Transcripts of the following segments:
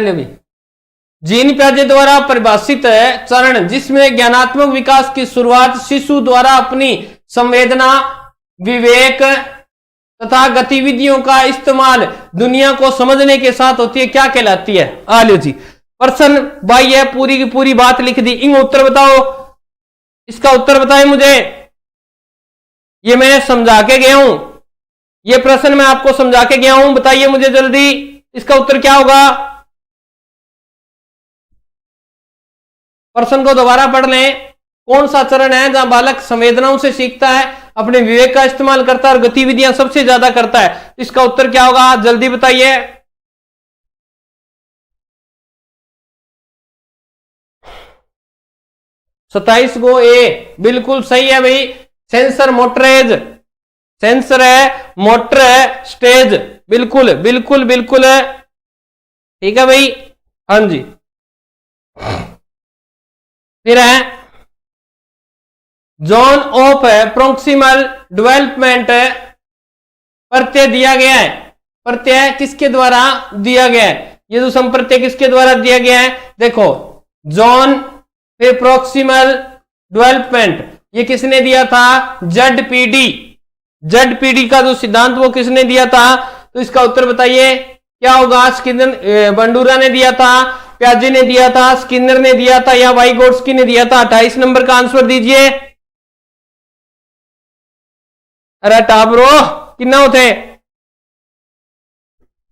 भी जीन प्याजे द्वारा परिभाषित है चरण जिसमें ज्ञानात्मक विकास की शुरुआत शिशु द्वारा अपनी संवेदना, विवेक तथा गतिविधियों का इस्तेमाल दुनिया को समझने के साथ होती है, क्या कहलाती है? आलियो जी प्रश्न भाई है, पूरी की पूरी बात लिख दी। इन उत्तर बताओ, इसका उत्तर बताएं मुझे। ये मैं समझा के गया हूं, ये प्रश्न मैं आपको समझा के गया हूं, बताइए मुझे जल्दी इसका उत्तर क्या होगा। प्रश्न को दोबारा पढ़ लें। कौन सा चरण है जहां बालक संवेदनाओं से सीखता है, अपने विवेक का इस्तेमाल करता है और गतिविधियां सबसे ज्यादा करता है? इसका उत्तर क्या होगा, जल्दी बताइए। सत्ताईस गो ए, बिल्कुल सही है भाई। सेंसर मोटरेज, सेंसर है, मोटर है, स्टेज, बिल्कुल बिल्कुल बिल्कुल है, ठीक है भाई। हाँ जी, फिर है जोन ऑफ प्रोक्सिमल डेवलपमेंट, प्रत्यय दिया गया है। प्रत्यय किसके द्वारा दिया गया है? ये जो संप्रत्यय किसके द्वारा दिया गया है? देखो जोन, फिर प्रोक्सिमल डेवलपमेंट, ये किसने दिया था? ZPD। ZPD का जो सिद्धांत वो किसने दिया था? तो इसका उत्तर बताइए क्या होगा। स्किनर, बंडूरा ने दिया था, प्याजे ने दिया था, स्किनर ने दिया था या वाइगोट्स्की ने दिया था? 28 नंबर का आंसर दीजिए। अरे टाबरो कितना होते?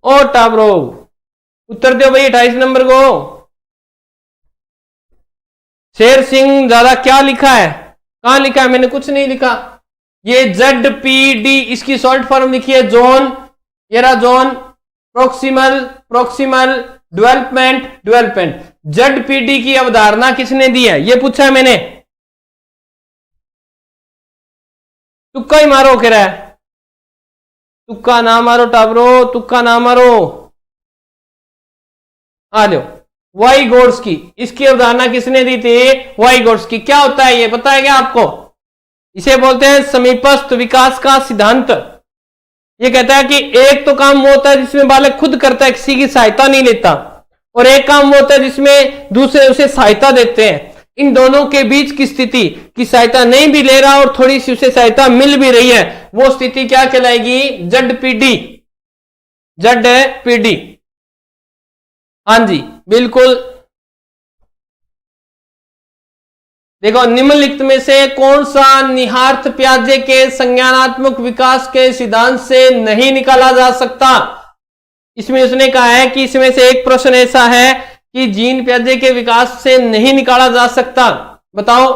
ओ टाबरो उत्तर दो भाई 28 नंबर को। शेर सिंह ज्यादा क्या लिखा है? कहां लिखा है? मैंने कुछ नहीं लिखा। ये ZPD इसकी शॉर्ट फॉर्म लिखी है जोन, ये रहा zone, proximal, proximal development, development. ZPD की अवधारणा किसने दी है? ये पूछा है मैंने। तुक्का ही मारो कह रहा है, तुक्का ना मारो टाबरो, तुक्का ना मारो। आ जाओ, वाइगोट्स्की, इसकी अवधारणा किसने दी थी? वाइगोट्स्की। क्या होता है ये पता है क्या आपको? इसे बोलते हैं समीपस्थ विकास का सिद्धांत। ये कहता है कि एक तो काम वो होता है जिसमें बालक खुद करता है, किसी की सहायता नहीं लेता, और एक काम वो होता है जिसमें दूसरे उसे सहायता देते हैं। इन दोनों के बीच की स्थिति की सहायता नहीं भी ले रहा और थोड़ी सी उसे सहायता मिल भी रही है, वो स्थिति क्या कहलाएगी? ZPD। ZPD, हाँ जी बिल्कुल। देखो निम्नलिखित में से कौन सा निहार्थ प्याजे के संज्ञानात्मक विकास के सिद्धांत से नहीं निकाला जा सकता? इसमें उसने कहा है कि इसमें से एक प्रश्न ऐसा है कि जीन प्याजे के विकास से नहीं निकाला जा सकता, बताओ।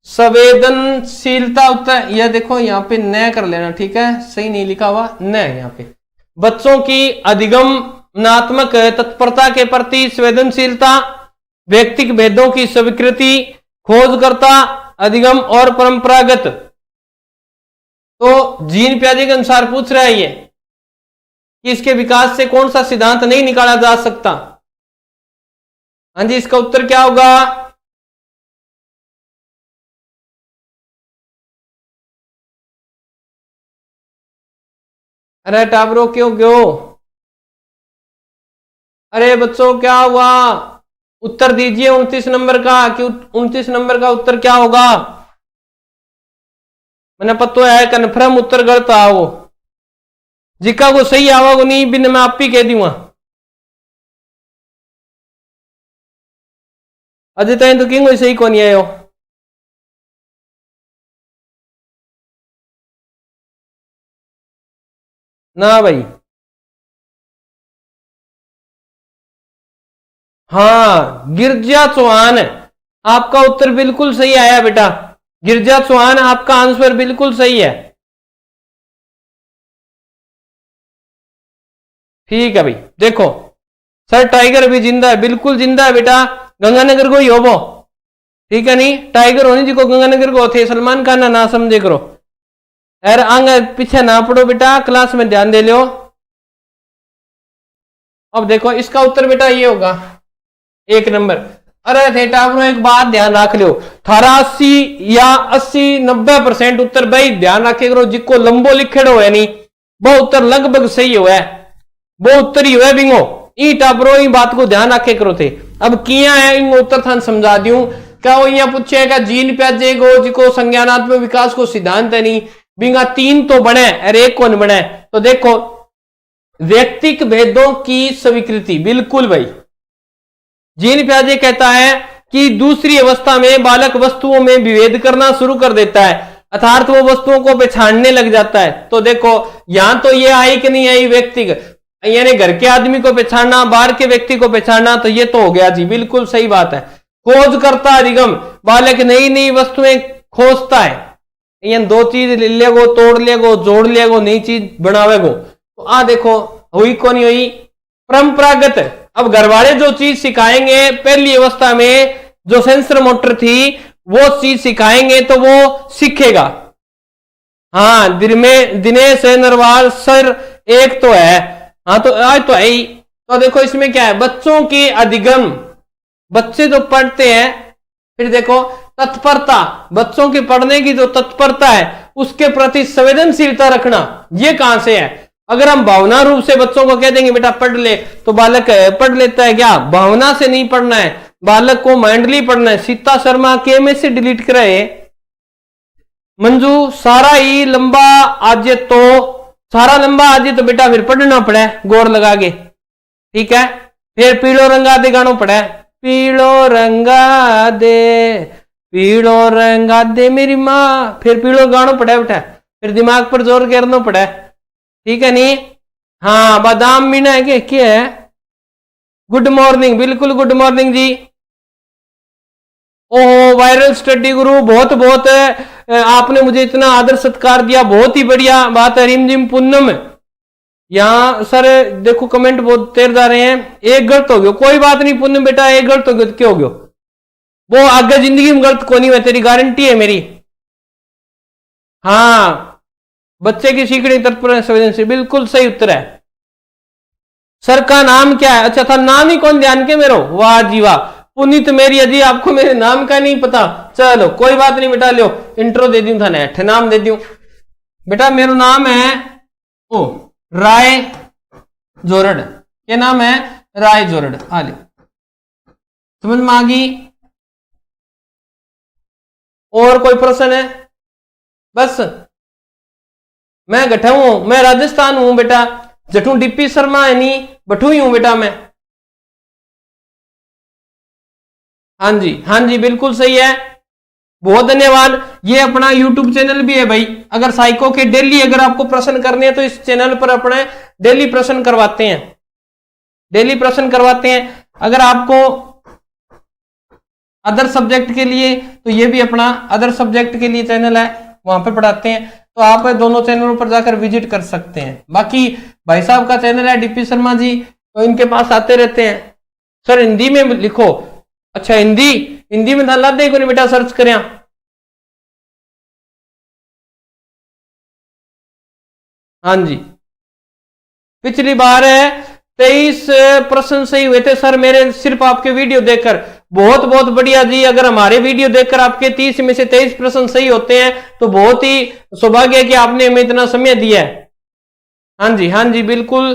संवेदनशीलता उत्तर, यह देखो यहां पे न कर लेना, ठीक है, सही नहीं लिखा हुआ न यहां पे। बच्चों की अधिगमनात्मक तत्परता के प्रति संवेदनशीलता, व्यक्तिगत भेदों की स्वीकृति, खोजकर्ता, अधिगम और परंपरागत। तो जीन प्याजे के अनुसार पूछ रहा है ये कि इसके विकास से कौन सा सिद्धांत नहीं निकाला जा सकता। हाँ जी, इसका उत्तर क्या होगा? अरे टाबरो क्यों क्यों? अरे बच्चों क्या हुआ? उत्तर दीजिए 29 नंबर का, कि 29 नंबर का उत्तर क्या होगा? मैंने पता है कन्फर्म उत्तर गलत आओ, जिका को सही आवा को नहीं बिन मैं आप ही कह दूंगा। अजय तय तो किंग सही को नहीं आयो। ना भाई, हाँ गिरजा चौहान, आपका उत्तर बिल्कुल सही आया बेटा। गिरजा चौहान आपका आंसर बिल्कुल सही है। ठीक है भाई, देखो सर टाइगर भी जिंदा है, बिल्कुल जिंदा है बेटा, गंगानगर को ही हो वो, ठीक है नहीं? टाइगर होनी जी को गंगानगर को थे, सलमान खान ना समझे करो। यार आगे पीछे ना पड़ो बेटा, क्लास में ध्यान दे लो। अब देखो इसका उत्तर बेटा ये होगा 1 नंबर। अरे थे टाबरो एक बात ध्यान रख लो, 88 या 80-90% उत्तर भाई ध्यान रखे करो, जिको लंबो लिखेड़ो है नहीं वो उत्तर लगभग सही हुआ है। वो उत्तरी हुए बिंगो ई टाबरो ई बात को ध्यान रखे करो थे। अब किया है इन उत्तर थान समझा दियूं। क्या वो यहाँ पूछेगा जीन प्याजे गो जिको संज्ञानात्मक विकास को सिद्धांत है नहीं बिंगा 3 तो बने और 1 कौन बने। तो देखो व्यक्तिक भेदों की स्वीकृति, बिल्कुल भाई। जीन प्याजे कहता है कि दूसरी अवस्था में बालक वस्तुओं में विभेद करना शुरू कर देता है, अर्थात वो वस्तुओं को पहचानने लग जाता है। तो देखो यहां तो ये आई कि नहीं आई व्यक्तिगत, यानी घर के आदमी को पहचानना, बाहर के व्यक्ति को पहचानना, तो ये तो हो गया जी, बिल्कुल सही बात है। खोज करता अधिगम, बालक नई नई वस्तुएं खोजता है, यानी 2 चीज ले लेगो, तोड़ लेगो, जोड़ लेगो, नई चीज बनावेगो। तो आ देखो हुई कौन हुई परंपरागत। अब घर वाले जो चीज सिखाएंगे पहली अवस्था में, जो सेंसर मोटर थी वो चीज सिखाएंगे तो वो सीखेगा। हाँ दिनेश नरवाल सर एक तो है, हाँ तो आज तो है ही। तो देखो इसमें क्या है, बच्चों की अधिगम, बच्चे जो पढ़ते हैं, फिर देखो तत्परता, बच्चों के पढ़ने की जो तत्परता है उसके प्रति संवेदनशीलता रखना, ये कहां से है। अगर हम भावना रूप से बच्चों को कह देंगे बेटा पढ़ ले, तो बालक पढ़ लेता है क्या? भावना से नहीं पढ़ना है, बालक को माइंडली पढ़ना है। सीता शर्मा के में से डिलीट कराए। मंजू सारा ही लंबा आज तो, सारा लंबा आज तो बेटा फिर पढ़ना पड़े गौर लगा के, ठीक है। फिर पीलो रंगा दे गानों पड़े, पीलो रंगा दे, पीलो रंगा दे मेरी माँ, फिर पीलो गानों पड़े बेटा, फिर दिमाग पर जोर करना पड़े, ठीक है नहीं। हाँ बादाम मीना है क्या है। गुड मॉर्निंग, बिल्कुल गुड मॉर्निंग जी। ओह वायरल स्टडी गुरु, बहुत बहुत आपने मुझे इतना आदर सत्कार दिया, बहुत ही बढ़िया बात है। रिम जिम पूनम, यहाँ सर देखो कमेंट बहुत तेज आ रहे हैं। एक गलत हो गया, कोई बात नहीं पूनम बेटा, एक गलत हो गया तो क्या हो गया, वो आगे जिंदगी में गलत को नहीं है, तेरी गारंटी है मेरी। हाँ बच्चे की सीखने तत्पर संवेदनशील, बिल्कुल सही उत्तर है। सर का नाम क्या है? अच्छा था, नाम ही कौन ध्यान के मेरो, वाह जी वाह। पुनीत मेरी अजी, आपको मेरे नाम का नहीं पता, चलो कोई बात नहीं बेटा, लो इंट्रो दे दूं, था ना नाम दे दूं बेटा। मेरा नाम है ओ राय जोरड़, क्या नाम है? राय जोरड़। आ ले समझ में आ गई। और कोई प्रश्न है? बस मैं गठा हूं, मैं राजस्थान हूं बेटा, जटू डीपी शर्मा है नहीं, बठू ही हूं बेटा मैं। हाँ जी हाँ जी बिल्कुल सही है, बहुत धन्यवाद। ये अपना YouTube चैनल भी है भाई, अगर साइको के डेली अगर आपको प्रश्न करने हैं तो इस चैनल पर अपने डेली प्रश्न करवाते हैं, डेली प्रश्न करवाते हैं। अगर आपको अदर सब्जेक्ट के लिए तो ये भी अपना अदर सब्जेक्ट के लिए चैनल है, वहां पर पढ़ाते हैं, तो आप दोनों चैनलों पर जाकर विजिट कर सकते हैं। बाकी भाई साहब का चैनल है डीपी शर्मा जी, तो इनके पास आते रहते हैं। सर हिंदी में लिखो, अच्छा हिंदी में ला दे को नहीं बेटा, सर्च करें। हाँ जी पिछली बार 23 प्रश्न सही हुए थे सर मेरे, सिर्फ आपके वीडियो देखकर। बहुत बहुत बढ़िया जी, अगर हमारे वीडियो देखकर आपके 30 में से 23 प्रश्न सही होते हैं तो बहुत ही सौभाग्य है कि आपने हमें इतना समय दिया है। हाँ जी बिल्कुल।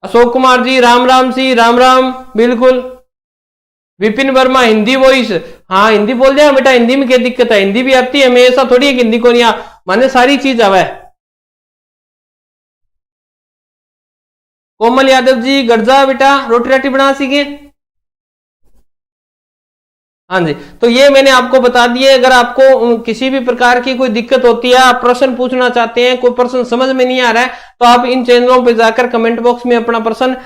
अशोक कुमार जी राम राम जी, राम राम बिल्कुल। विपिन वर्मा हिंदी वॉइस, हाँ हिंदी बोल दिया बेटा, हिंदी में क्या दिक्कत है, हिंदी भी आती है, मैं ऐसा थोड़ी है कि हिंदी को नहीं आ, माने सारी चीज आवा है। कोमल यादव जी गरजा बेटा, रोटी राटी बना सीखे। हाँ जी, तो ये मैंने आपको बता दिए। अगर आपको किसी भी प्रकार की कोई दिक्कत होती है, आप प्रश्न पूछना चाहते हैं, कोई प्रश्न समझ में नहीं आ रहा है, तो आप इन चैनलों पे जाकर कमेंट बॉक्स में अपना प्रश्न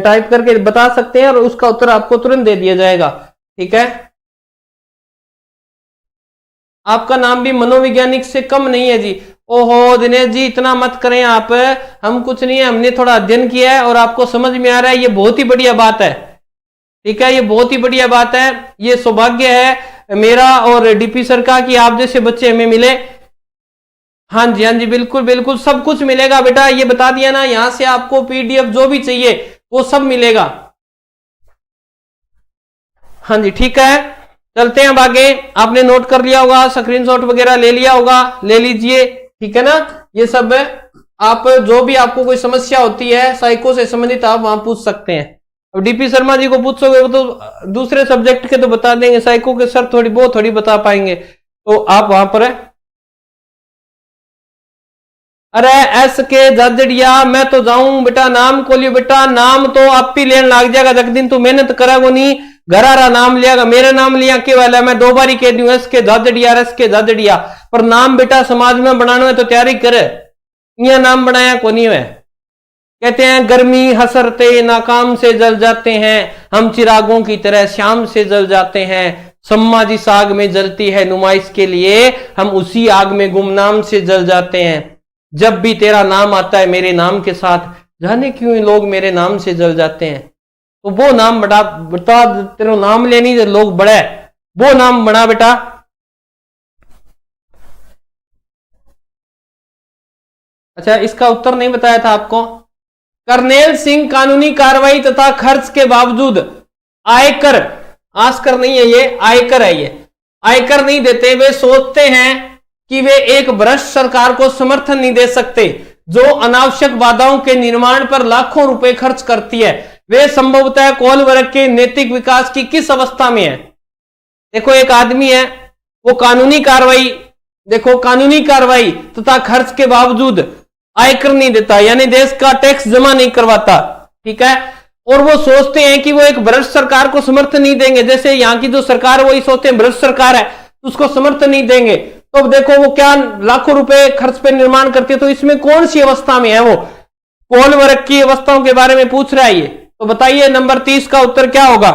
टाइप करके बता सकते हैं और उसका उत्तर आपको तुरंत दे दिया जाएगा, ठीक है। आपका नाम भी मनोवैज्ञानिक से कम नहीं है जी। ओहो दिनेश जी इतना मत करें आप, हम कुछ नहीं है, हमने थोड़ा अध्ययन किया है और आपको समझ में आ रहा है, ये बहुत ही बढ़िया बात है, ठीक है, ये बहुत ही बढ़िया बात है। ये सौभाग्य है मेरा और डीपी सर का कि आप जैसे बच्चे हमें मिले। हाँ जी बिल्कुल बिल्कुल, सब कुछ मिलेगा बेटा, ये बता दिया ना, यहां से आपको पीडीएफ जो भी चाहिए वो सब मिलेगा। हाँ जी ठीक है, चलते हैं अब आगे। आपने नोट कर लिया होगा, स्क्रीनशॉट वगैरह ले लिया होगा, ले लीजिए, ठीक है ना, ये सब आप जो भी आपको कोई समस्या होती है साइको से संबंधित आप वहां पूछ सकते हैं। अब डीपी शर्मा जी को पूछोगे वो तो दूसरे सब्जेक्ट के तो बता देंगे, साइको के सर थोड़ी बहुत थोड़ी बता पाएंगे, तो आप वहां पर है। अरे एस के जाजड़िया मैं तो जाऊं बेटा, नाम को लियो बेटा, नाम तो आप ही लेने लग जाएगा, जग दिन तू मेहनत करागो नहीं, घर आ रहा नाम लिया, मेरे नाम लिया के वाला, मैं 2 बार ही कह दूं एस के जाजड़िया, एस के जाजड़िया, पर नाम बेटा समाज में बनाना है तो तैयारी करे, यह नाम बनाया को नहीं है। कहते हैं गर्मी हसरते नाकाम से जल जाते हैं, हम चिरागों की तरह शाम से जल जाते हैं, सम्मा जिस आग में जलती है नुमाइश के लिए, हम उसी आग में गुमनाम से जल जाते हैं, जब भी तेरा नाम आता है मेरे नाम के साथ, जाने क्यों लोग मेरे नाम से जल जाते हैं। तो वो नाम बता तेरा नाम लेनी लोग बड़ा है, वो नाम बना बेटा। अच्छा इसका उत्तर नहीं बताया था आपको। करनेल सिंह कानूनी कार्रवाई तथा खर्च के बावजूद आयकर, आस्कर नहीं है ये, आयकर है ये, आयकर नहीं देते, वे सोचते हैं कि वे एक भ्रष्ट सरकार को समर्थन नहीं दे सकते जो अनावश्यक बाधाओं के निर्माण पर लाखों रुपए खर्च करती है। वे संभवतः कौल वर्ग के नैतिक विकास की किस अवस्था में है। देखो एक आदमी है वो कानूनी कार्रवाई, देखो कानूनी कार्रवाई तथा खर्च के बावजूद आयकर नहीं देता, यानी देश का टैक्स जमा नहीं करवाता, ठीक है, और वो सोचते हैं कि वो एक भ्रष्ट सरकार को समर्थन नहीं देंगे, जैसे यहाँ की जो सरकार है वही सोचते हैं भ्रष्ट सरकार है उसको समर्थन नहीं देंगे, तो अब देखो वो क्या लाखों रुपए खर्च पे निर्माण करती है, तो इसमें कौन सी अवस्था में है वो, कौन वर्ग की अवस्थाओं के बारे में पूछ रहा है ये, तो बताइए नंबर 30 का उत्तर क्या होगा।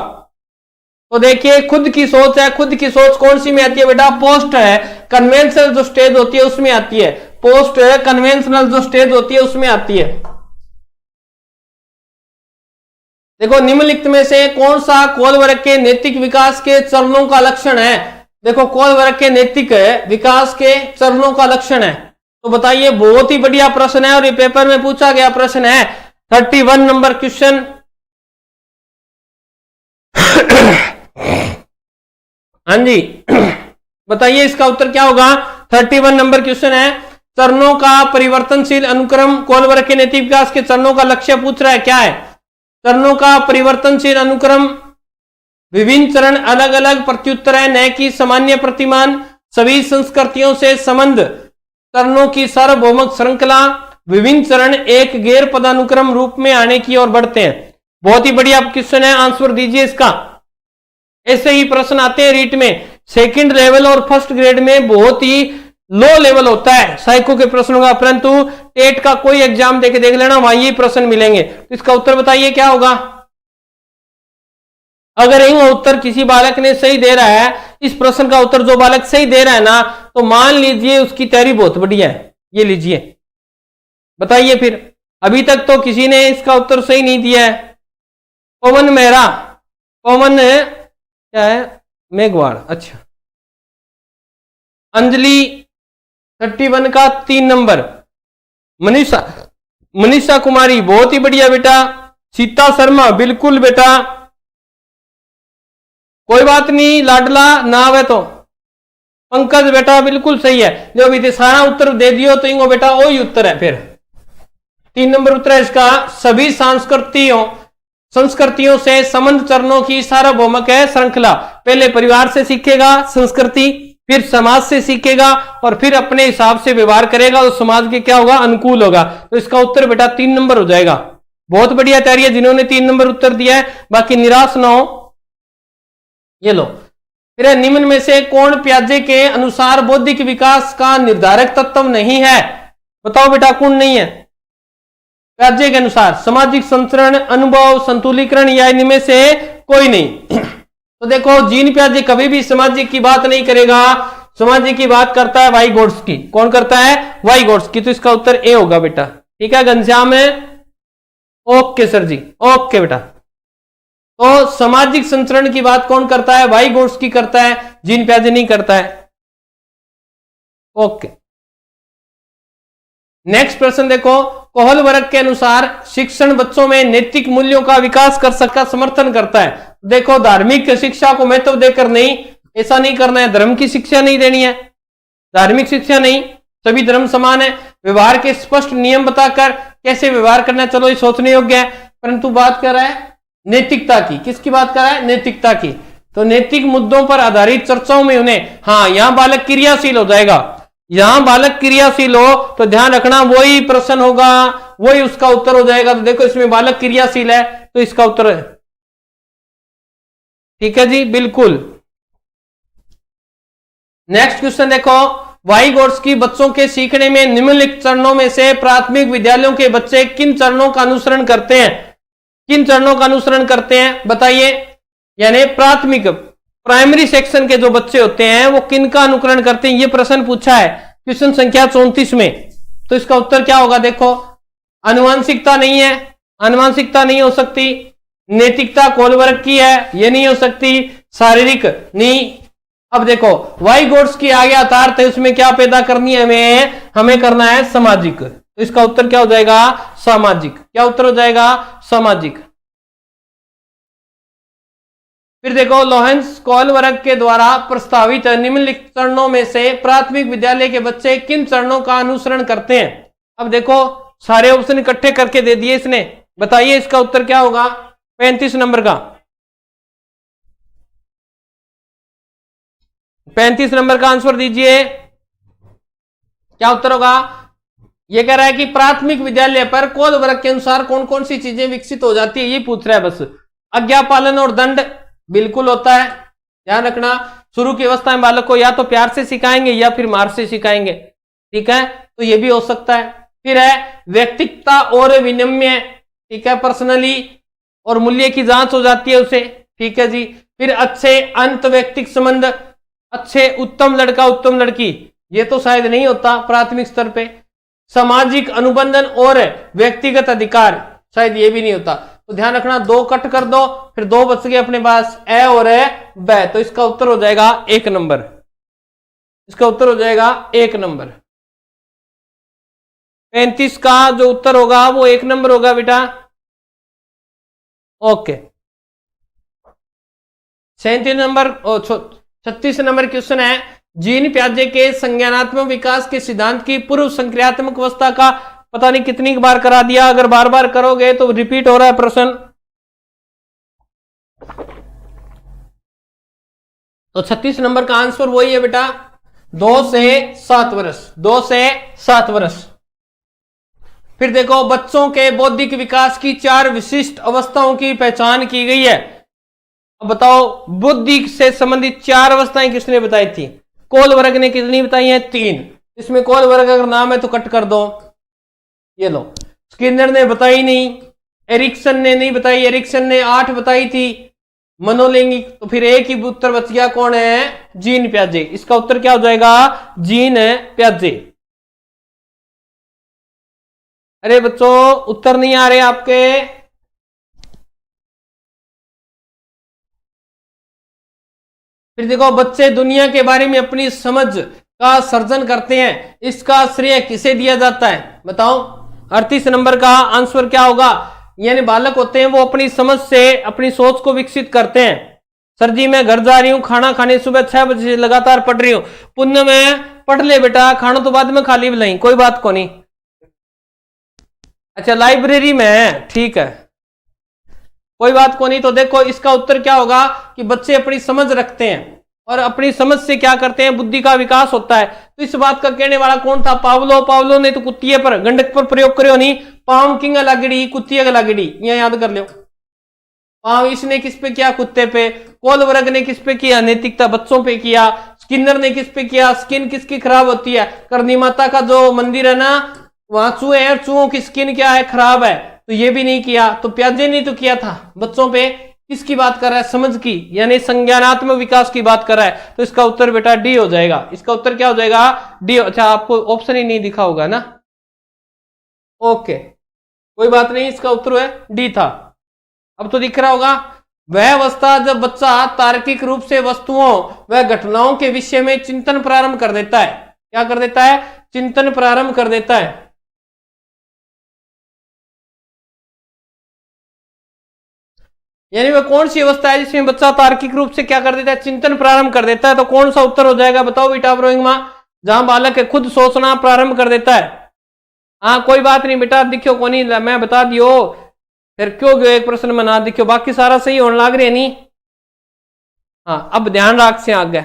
तो देखिए खुद की सोच है, खुद की सोच कौन सी में आती है बेटा, पोस्ट है, कन्वेंशनल जो स्टेज होती है उसमें आती है, पोस्ट है कन्वेंशनल जो स्टेज होती है उसमें आती है। देखो निम्नलिखित में से कौन सा कौल वर्ग के नैतिक विकास के चरणों का लक्षण है, देखो कौल वर्ग के नैतिक विकास के चरणों का लक्षण है, तो बताइए, बहुत ही बढ़िया प्रश्न है और ये पेपर में पूछा गया प्रश्न है, 31 नंबर क्वेश्चन। हाँ जी बताइए इसका उत्तर क्या होगा, 31 नंबर क्वेश्चन है, चरणों का परिवर्तनशील अनुक्रम कौल वर्ग के नैतिक विकास के चरणों का लक्ष्य पूछ रहा है, क्या है, चरणों का परिवर्तनशील अनुक्रम, विभिन्न चरण अलग अलग प्रत्युत्तर है न कि सामान्य प्रतिमान, सभी संस्कृतियों से संबंध, चरणों की सार्वभौमिक श्रृंखला, विभिन्न चरण एक गैर पदानुक्रम रूप में आने की ओर बढ़ते हैं। बहुत ही बढ़िया क्वेश्चन है, आंसर दीजिए इसका। ऐसे ही प्रश्न आते हैं रीट में, सेकंड लेवल और फर्स्ट ग्रेड में बहुत ही लो लेवल होता है साइको के प्रश्नों का, परंतु टेट का कोई एग्जाम देख लेना वहां ये प्रश्न मिलेंगे। तो इसका उत्तर बताइए क्या होगा। अगर यह उत्तर किसी बालक ने सही दे रहा है, इस प्रश्न का उत्तर जो बालक सही दे रहा है ना, तो मान लीजिए उसकी तैयारी बहुत बढ़िया है, ये लीजिए बताइए फिर। अभी तक तो किसी ने इसका उत्तर सही नहीं दिया है। पवन मेहरा, पवन क्या है, मेघवाड़, अच्छा। अंजलि 31 का 3 नंबर, मनीषा, मनीषा कुमारी बहुत ही बढ़िया बेटा, सीता शर्मा बिल्कुल बेटा, कोई बात नहीं लाडला ना आवे तो, पंकज बेटा बिल्कुल सही है, जो भी सारा उत्तर दे दियो तो इंगो बेटा वही उत्तर है। फिर 3 नंबर उत्तर है इसका, सभी संस्कृतियों से संबंध चरणों की सार्वभौमिक है श्रृंखला, पहले परिवार से सीखेगा संस्कृति, फिर समाज से सीखेगा और फिर अपने हिसाब से व्यवहार करेगा और समाज के क्या होगा, अनुकूल होगा। तो इसका उत्तर बेटा 3 नंबर हो जाएगा। बहुत बढ़िया तैयारी है जिन्होंने 3 नंबर उत्तर दिया है, बाकी निराश ना हो। ये लो फिर, निम्न में से कौन पियाजे के अनुसार बौद्धिक विकास का निर्धारक तत्व नहीं है, बताओ बेटा कौन नहीं है। पियाजे के अनुसार सामाजिक संचरण, अनुभव, संतुलीकरण या इनमें से कोई नहीं। तो देखो जीन पियाजे कभी भी सामाजिक की बात नहीं करेगा, सामाजिक की बात करता है वाइगोट्स्की। कौन करता है, वाइगोट्स्की। तो इसका उत्तर ए होगा बेटा, ठीक है घनश्याम है, ओके सर जी, ओके बेटा। तो सामाजिक संचरण की बात कौन करता है, वाइगोट्स्की करता है, जीन पियाजे नहीं करता है। ओके नेक्स्ट प्रश्न देखो, कोहल वर्ग के अनुसार शिक्षण बच्चों में नैतिक मूल्यों का विकास कर सकता, समर्थन करता है। देखो धार्मिक शिक्षा को महत्व देकर नहीं, ऐसा नहीं करना है, धर्म की शिक्षा नहीं देनी है, धार्मिक शिक्षा नहीं, सभी धर्म समान है, व्यवहार के स्पष्ट नियम बताकर कैसे व्यवहार करना, चलो ये सोचने योग्य है। परंतु बात कर रहा है नैतिकता की। किसकी बात कर रहा है? नैतिकता की। तो नैतिक मुद्दों पर आधारित चर्चाओं में उन्हें, हाँ यहां बालक क्रियाशील हो जाएगा, यहां बालक क्रियाशील हो तो ध्यान रखना वही प्रश्न होगा, वही उसका उत्तर हो जाएगा। तो देखो इसमें बालक क्रियाशील है तो इसका उत्तर है, ठीक है जी, बिल्कुल। नेक्स्ट क्वेश्चन देखो, वाइगोट्स्की बच्चों के सीखने में निम्नलिखित चरणों में से प्राथमिक विद्यालयों के बच्चे किन चरणों का अनुसरण करते हैं? किन चरणों का अनुसरण करते हैं बताइए। यानी प्राथमिक प्राइमरी सेक्शन के जो बच्चे होते हैं वो किन का अनुकरण करते हैं, ये प्रश्न पूछा है क्वेश्चन संख्या 34 में। तो इसका उत्तर क्या होगा? देखो, आनुवांशिकता नहीं है, आनुवांशिकता नहीं हो सकती। नैतिकता कौन वर्ग की है, ये नहीं हो सकती। शारीरिक नहीं। अब देखो वाइगोट्स्की आगे अतार्थ है, उसमें क्या पैदा करनी है हमें करना है सामाजिक। तो इसका उत्तर क्या हो जाएगा? सामाजिक। क्या उत्तर हो जाएगा? सामाजिक। फिर देखो लोहेंस कॉल वर्ग के द्वारा प्रस्तावित निम्नलिखित चरणों में से प्राथमिक विद्यालय के बच्चे किन चरणों का अनुसरण करते हैं? अब देखो सारे ऑप्शन इकट्ठे करके दे दिए इसने, बताइए इसका उत्तर क्या होगा 35 नंबर का। 35 नंबर का आंसर दीजिए, क्या उत्तर होगा? यह कह रहा है कि प्राथमिक विद्यालय पर कोल वर्ग के अनुसार कौन कौन सी चीजें विकसित हो जाती है, ये पूछ रहा है बस। आज्ञा पालन और दंड बिल्कुल होता है, ध्यान रखना। शुरू की अवस्था में बालक को या तो प्यार से सिखाएंगे या फिर मार से सिखाएंगे, ठीक है, तो ये भी हो सकता है। फिर है व्यक्तिगता और विनिमय, ठीक है, पर्सनली और मूल्य की जांच हो जाती है उसे, ठीक है जी। फिर अच्छे अंत व्यक्तिक संबंध, अच्छे उत्तम लड़का उत्तम लड़की, ये तो शायद नहीं होता प्राथमिक स्तर पे। सामाजिक अनुबंधन और व्यक्तिगत अधिकार, शायद ये भी नहीं होता। तो ध्यान रखना, दो कट कर दो, फिर दो बच गए अपने पास, ए और ब। तो इसका उत्तर हो जाएगा 1 नंबर, इसका उत्तर हो जाएगा 1 नंबर। 35 का जो उत्तर होगा वो 1 नंबर होगा बेटा। ओके, 37 नंबर 36 नंबर क्वेश्चन है, जीन प्याजे के संज्ञानात्मक विकास के सिद्धांत की पूर्व संक्रियात्मक अवस्था का पता नहीं कितनी बार करा दिया, अगर बार बार करोगे तो रिपीट हो रहा है प्रश्न। तो 36 नंबर का आंसर वही है बेटा, 2 से 7 वर्ष, 2 से 7 वर्ष। फिर देखो बच्चों के बौद्धिक विकास की 4 विशिष्ट अवस्थाओं की पहचान की गई है। अब बताओ बुद्धि से संबंधित 4 अवस्थाएं किसने बताई थी? कोल वर्ग ने कितनी बताई है? 3। इसमें कोल वर्ग अगर नाम है तो कट कर दो, ये लो। स्किनर ने बताई नहीं, एरिक्सन ने नहीं बताई, एरिक्सन ने 8 बताई थी। मनोलैंगिक, तो फिर एक ही उत्तर बच गया, कौन है? जीन प्याजे। इसका उत्तर क्या हो जाएगा? जीन प्याजे। अरे बच्चों उत्तर नहीं आ रहे आपके। फिर देखो बच्चे दुनिया के बारे में अपनी समझ का सर्जन करते हैं, इसका श्रेय किसे दिया जाता है बताओ? 38 नंबर का आंसर क्या होगा? यानी बालक होते हैं वो अपनी समझ से अपनी सोच को विकसित करते हैं। सर जी मैं घर जा रही हूँ, खाना खाने सुबह 6 बजे से लगातार पढ़ रही हूँ। पुण्य में पढ़ ले बेटा, खाना तो बाद में खा ली नहीं, कोई बात को नहीं। अच्छा लाइब्रेरी में है, ठीक है, कोई बात को नहीं। तो देखो इसका उत्तर क्या होगा कि बच्चे अपनी समझ रखते हैं और अपनी समझ से क्या करते हैं? बुद्धि का विकास होता है। तो इस बात का कहने वाला कौन था? पावलो। पावलो ने तो कुत्तिये पर गंडक पर प्रयोग करो नहीं, पाव किंग लागड़ी कुत्तिया लागड़ी, यह याद कर लो। पाव इसने किस पे किया? कुत्ते पे। कोल वर्ग ने किस पे किया? नैतिकता, बच्चों पे किया। स्किनर ने किस पे किया? स्किन किसकी खराब होती है? करनी माता का जो मंदिर है ना, वहां चूहे हैं, चूहों की स्किन क्या है? खराब है, तो ये भी नहीं किया। तो प्याजे ने तो किया था बच्चों पे। किसकी बात कर रहा है? समझ की, यानी संज्ञानात्मक विकास की बात कर रहा है। तो इसका उत्तर बेटा डी हो जाएगा। इसका उत्तर क्या हो जाएगा? डी। अच्छा आपको ऑप्शन ही नहीं दिखा होगा ना, ओके कोई बात नहीं, इसका उत्तर है डी था। अब तो दिख रहा होगा। वह अवस्था जब बच्चा तार्किक रूप से वस्तुओं व घटनाओं के विषय में चिंतन प्रारंभ कर देता है। क्या कर देता है? चिंतन प्रारंभ कर देता है। यानी वह कौन सी अवस्था है जिसमें बच्चा तार्किक रूप से क्या कर देता है? चिंतन प्रारंभ कर देता है। तो कौन सा उत्तर हो जाएगा बताओ बेटा? ब्रोइंग मां, जहां बालक खुद सोचना प्रारंभ कर देता है। हाँ कोई बात नहीं बेटा, दिखो को नहीं मैं बता दियो, फिर क्यों गयो एक प्रश्न में ना दिखो, बाकी सारा सही होने लग रहे नहीं। हाँ अब ध्यान रख से आगे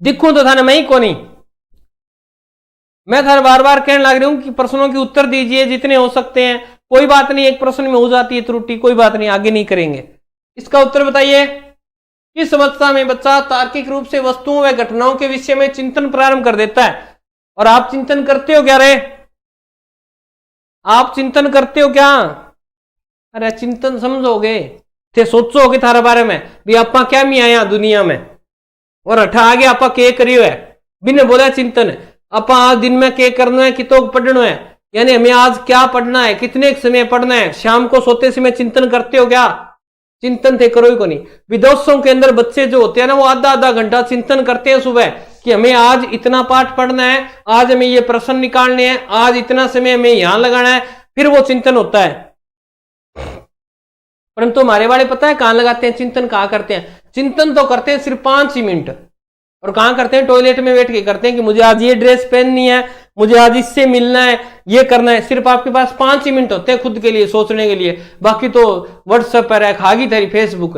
दिखूं तो थाने मैं ही को नहीं, मैं थाने बार बार कहने लग रही हूं कि प्रश्नों के उत्तर दीजिए जितने हो सकते हैं। कोई बात नहीं, एक प्रश्न में हो जाती है त्रुटि, कोई बात नहीं, आगे नहीं करेंगे। इसका उत्तर बताइए, किस अवस्था में बच्चा तार्किक रूप से वस्तुओं व घटनाओं के विषय में चिंतन प्रारंभ कर देता है? और आप चिंतन करते हो क्या रे? आप चिंतन करते हो क्या? अरे चिंतन समझोगे थे, सोचोगे थारे बारे में भी आपा क्या मी आया दुनिया में, और हठा आगे आपा के करियो है बिना बोला चिंतन। आपा आज दिन में के करना है, कितो पढ़ना है, यानी हमें आज क्या पढ़ना है, कितने समय पढ़ना है, शाम को सोते समय चिंतन करते हो क्या? चिंतन थे करो ही को नहीं। विद्यालयों के अंदर बच्चे जो होते हैं ना, वो आधा आधा घंटा चिंतन करते हैं सुबह कि हमें आज इतना पाठ पढ़ना है, आज हमें ये प्रश्न निकालने हैं, आज इतना समय हमें यहां लगाना है, फिर वो चिंतन होता है। परंतु हमारे वाले पता है कहां लगाते हैं चिंतन, कहां करते हैं? चिंतन तो करते हैं सिर्फ 5 ही मिनट, और कहां करते हैं? टॉयलेट में बैठ के करते हैं कि मुझे आज ये ड्रेस पहननी है, मुझे आज इससे मिलना है, ये करना है। सिर्फ आपके पास 5 ही मिनट होते हैं खुद के लिए सोचने के लिए, बाकी तो व्हाट्सएप पर है, खागी तेरी फेसबुक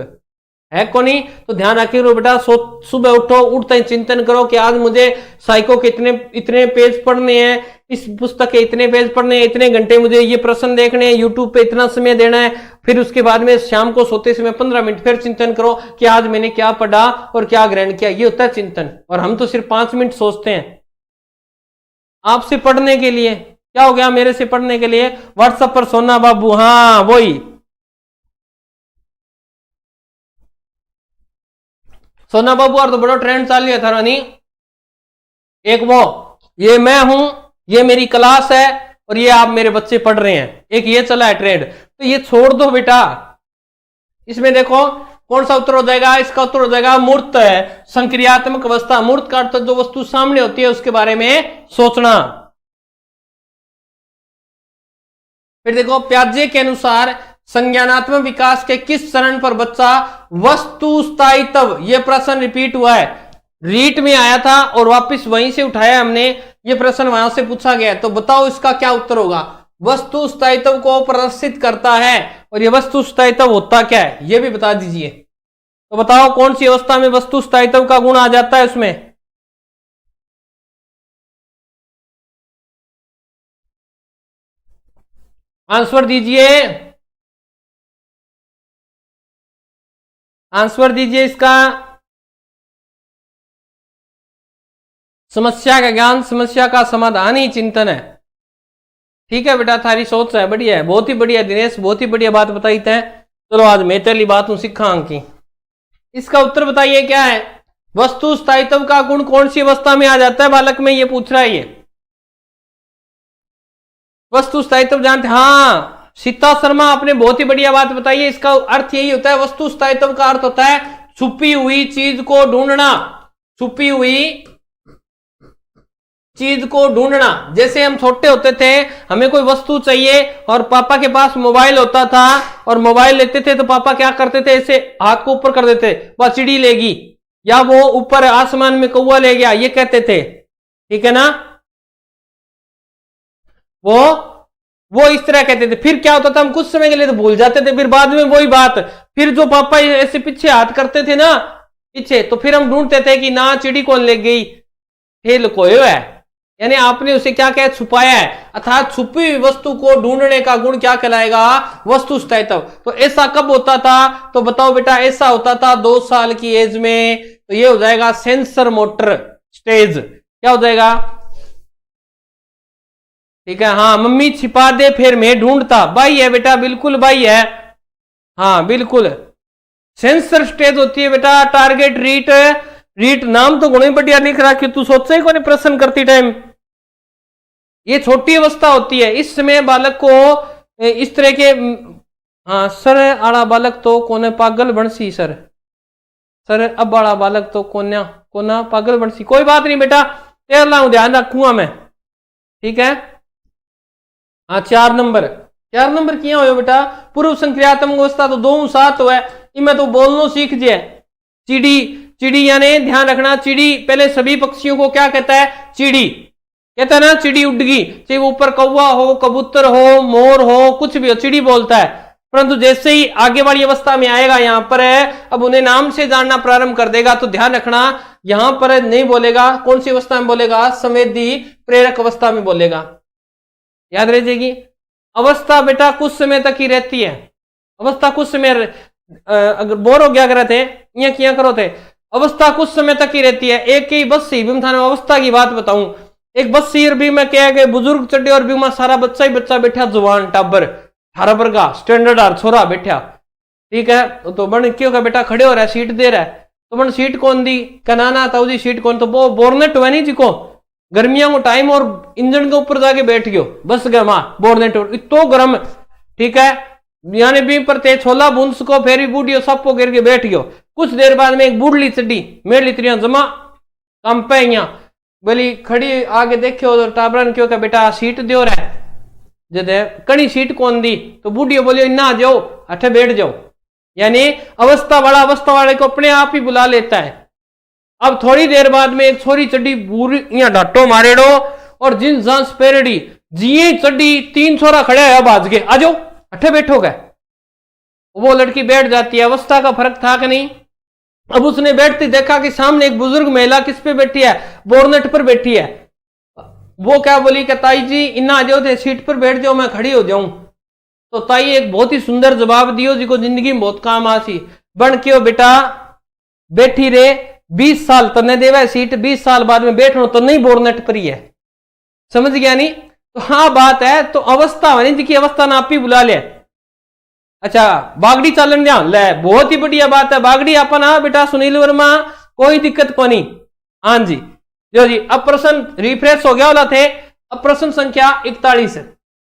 है को नहीं। तो ध्यान रखिए बेटा, सुबह उठो, उठते ही चिंतन करो कि आज मुझे साइको के इतने पेज पढ़ने हैं, इस पुस्तक के इतने पेज पढ़ने हैं, इतने घंटे मुझे ये प्रश्न देखने हैं, यूट्यूब पे इतना समय देना है। फिर उसके बाद में शाम को सोते समय 15 मिनट फिर चिंतन करो कि आज मैंने क्या पढ़ा और क्या ग्रहण किया, ये होता है चिंतन। और हम तो सिर्फ 5 मिनट सोचते हैं आपसे पढ़ने के लिए। क्या हो गया मेरे से पढ़ने के लिए? व्हाट्सएप पर सोना बाबू, हाँ वही सोना बाबू, और तो बड़ा ट्रेंड चालू है थारा नहीं। एक वो ये मैं हूं, ये मेरी क्लास है, और ये आप मेरे बच्चे पढ़ रहे हैं, एक ये चला है ट्रेंड। तो ये छोड़ दो बेटा। इसमें देखो कौन सा उत्तर हो जाएगा? इसका उत्तर हो जाएगा मूर्त है, संक्रियात्मक अवस्था। मूर्त का अर्थ जो वस्तु सामने होती है उसके बारे में सोचना। फिर देखो प्याजे के अनुसार संज्ञानात्मक विकास के किस चरण पर बच्चा वस्तु स्थायित्व, यह प्रश्न रिपीट हुआ है, रीट में आया था और वापस वहीं से उठाया हमने, ये प्रश्न वहां से पूछा गया। तो बताओ इसका क्या उत्तर होगा? वस्तु स्थायित्व को प्रदर्शित करता है, और यह वस्तु स्थायित्व होता क्या है यह भी बता दीजिए। तो बताओ कौन सी अवस्था में वस्तु स्थायित्व का गुण आ जाता है उसमें? आंसर दीजिए, आंसर दीजिए इसका। समस्या का ज्ञान, समस्या का समाधान ही चिंतन है। ठीक है बेटा, थारी सोच है, बढ़िया है, बहुत ही बढ़िया दिनेश, बहुत ही बढ़िया बात बताई थे। चलो आज मैं तेरी बात हूं सीखा की। इसका उत्तर बताइए क्या है? वस्तु स्थायित्व का गुण कौन सी अवस्था में आ जाता है बालक में, ये पूछ रहा है ये। वस्तु स्थायित्व जानते? हाँ सीता शर्मा, आपने बहुत ही बढ़िया बात बताई है। इसका अर्थ यही होता है, वस्तु स्थायित्व का अर्थ होता है छुपी हुई चीज को ढूंढना, छुपी हुई चीज को ढूंढना। जैसे हम छोटे होते थे, हमें कोई वस्तु चाहिए और पापा के पास मोबाइल होता था, और मोबाइल लेते थे तो पापा क्या करते थे, ऐसे हाथ को ऊपर कर देते, वह चिड़ी लेगी, या वो ऊपर आसमान में कौवा ले गया, ये कहते थे। ठीक है ना, वो इस तरह कहते थे। फिर क्या होता था, हम कुछ समय के लिए तो भूल जाते थे, फिर बाद में वही बात, फिर जो पापा ऐसे पीछे हाथ करते थे ना पीछे, तो फिर हम ढूंढते थे कि ना चिड़ी कौन ले गई, खेल कोयो है, यानी आपने उसे क्या क्या छुपाया है। अर्थात छुपी हुई वस्तु को ढूंढने का गुण क्या कहलाएगा? वस्तु स्थायित्व। तो ऐसा कब होता था? तो बताओ बेटा, ऐसा होता था 2 साल की एज में। तो ये हो जाएगा सेंसर मोटर स्टेज। क्या हो जाएगा? ठीक है, हाँ मम्मी छिपा दे फिर मैं ढूंढता, भाई है बेटा, बिल्कुल भाई है, हाँ बिल्कुल। सेंसर स्टेज होती है बेटा, टारगेट रीट, रीट नाम तो गुण बढ़िया लिख रहा कि तू सोचे को नहीं प्रश्न करती टाइम। ये छोटी अवस्था होती है, इस समय बालक को इस तरह के, हाँ सर आड़ा बालक तो कोने पागल बनसी, सर अब बड़ा बालक तो कोना पागल बनसी। कोई बात नहीं बेटा, तेरा ध्यान रखूंगा मैं। ठीक है, हाँ 4 नंबर किया हो बेटा। पूर्व संक्रियात्मक अवस्था तो 2 7 है, इनमें तो बोलना सीख जाए। चिड़ी यानी ध्यान रखना, चिड़ी पहले सभी पक्षियों को क्या कहता है? चिड़ी। कहता है ना चिड़ी उड़गी, चाहे वो ऊपर कौवा हो, कबूतर हो, मोर हो, कुछ भी हो, चिड़ी बोलता है। परंतु जैसे ही आगे वाली अवस्था में आएगा, यहां पर है अब उन्हें नाम से जानना प्रारंभ कर देगा, तो ध्यान रखना यहां पर नहीं बोलेगा। कौन सी अवस्था में बोलेगा? संवेदी प्रेरक अवस्था में बोलेगा, याद रह जाएगी। अवस्था बेटा कुछ समय तक ही रहती है, अवस्था कुछ समय, अगर बोर हो गया करे थे या किया करो थे, अवस्था कुछ समय तक ही रहती है। एक ही बस सी भी थाने अवस्था की बात बताऊं, एक बस सी भी मैं क्या गए बुजुर्ग चढ़े और भी सारा बच्चा ही बच्चा बैठा, जवान टाबर 18 वर्ष का स्टैंडर्ड आर छोरा बैठा, ठीक है। तो बन क्यों का बेटा खड़े हो रहा है, सीट दे रहा है, तो बन सीट कौन दी? कनाना ताऊ जी सीट कौन? तो वो बोरनेट हुआ नहीं जी को गर्मियों को टाइम और इंजन के ऊपर जाके बैठ गयो, बस गया मां बोरनेट इतो गर्म, ठीक है। यानी भी पर ते छोला बूंद को फेरी बूढ़ियो सब को गिर के बैठ गयो। कुछ देर बाद में एक बूढ़ली चड्डी मेरी त्रिया जमा कम पे यहाँ बोली खड़ी आगे देखियो तो टाबरन क्यों का बेटा सीट दियो रहा है, जद कड़ी सीट कौन दी? तो बूढ़ियो बोलियो ना जाओ अठे बैठ जाओ। यानी अवस्था वाले को अपने आप ही बुला लेता है। अब थोड़ी देर बाद में एक छोरी चड्डी बुरी यहाँ डाटो मारेड़ो और जिन जांस पेरड़ी जिये चड्डी 3 छोरा खड़े है, अब आज के आ जाओ अठे बैठो गए। वो लड़की बैठ जाती है। अवस्था का फर्क था कि नहीं? अब उसने बैठती देखा कि सामने एक बुजुर्ग महिला किस पे बैठी है? बोरनेट पर बैठी है। वो क्या बोली कि ताई जी इन्ना आ जाओ थे सीट पर बैठ जाओ मैं खड़ी हो जाऊं। तो ताई एक बहुत ही सुंदर जवाब दियो जिको जिंदगी में बहुत काम आसी, बन क्यों बेटा बैठी रे 20 साल तने देवा सीट, 20 साल बाद में बैठो तो नहीं बोरनेट पर ही है, समझ गया नहीं? तो हाँ बात है, तो अवस्था बनी जिकी अवस्था ना आप ही बुला ले। अच्छा बागड़ी चालन दिया ले, बहुत ही बढ़िया बात है बागड़ी अपन। हाँ बेटा सुनील वर्मा कोई दिक्कत को नहीं। हाँ जी जो जी अब प्रश्न रिफ्रेश हो गया वाला थे। अब प्रश्न संख्या 41 है।